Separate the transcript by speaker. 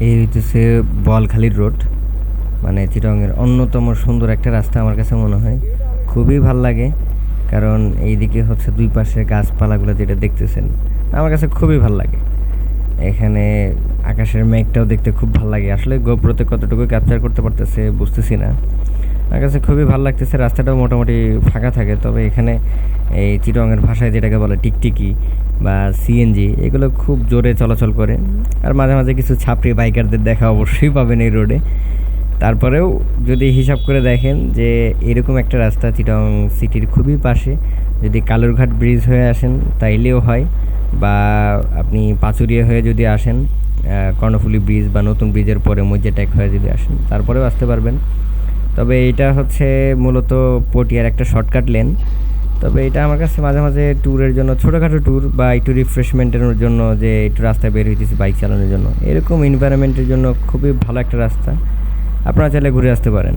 Speaker 1: এই হইতেছে বোয়ালখালীর রোড, মানে চিটাগংয়ের অন্যতম সুন্দর একটা রাস্তা আমার কাছে মনে হয়। খুবই ভাল লাগে, কারণ এইদিকে হচ্ছে দুই পাশে গাছপালাগুলো যেটা দেখতেছেন, আমার কাছে খুবই ভাল লাগে। এখানে আকাশের মেঘটাও দেখতে খুব ভাল লাগে। আসলে গোপ্রোতে কতটুকু ক্যাপচার করতে পারতেছে বুঝতেছি না। আমার কাছে খুবই ভালো লাগতেছে। রাস্তাটাও মোটামুটি ফাঁকা থাকে, তবে এখানে এই চিটাগংয়ের ভাষায় যেটাকে বলে টিকটিকি বা সিএনজি, এগুলো খুব জোরে চলাচল করে। আর মাঝে মাঝে কিছু ছাপড়ি বাইকারদের দেখা অবশ্যই পাবেন এই রোডে। তারপরেও যদি হিসাব করে দেখেন যে এরকম একটা রাস্তা চিটাগং সিটির খুবই পাশে, যদি কালুরঘাট ব্রিজ হয়ে আসেন তাইলেও হয়, বা আপনি পাচুরিয়া হয়ে যদি আসেন, কর্ণফুলী ব্রিজ বা নতুন ব্রিজের পরে মজ্জাটেক হয়ে যদি আসেন তারপরেও আসতে পারবেন। তবে এইটা হচ্ছে মূলত পটিয়ার একটা শর্টকাট লেন। তবে এটা আমার কাছে মাঝে মাঝে ট্যুরের জন্য, ছোটোখাটো ট্যুর বা একটু রিফ্রেশমেন্টের জন্য, যে একটু রাস্তায় বের হইতেছি বাইক চালানোর জন্য, এরকম এনভায়রনমেন্টের জন্য খুবই ভালো একটা রাস্তা। আপনারা চাইলে ঘুরে আসতে পারেন।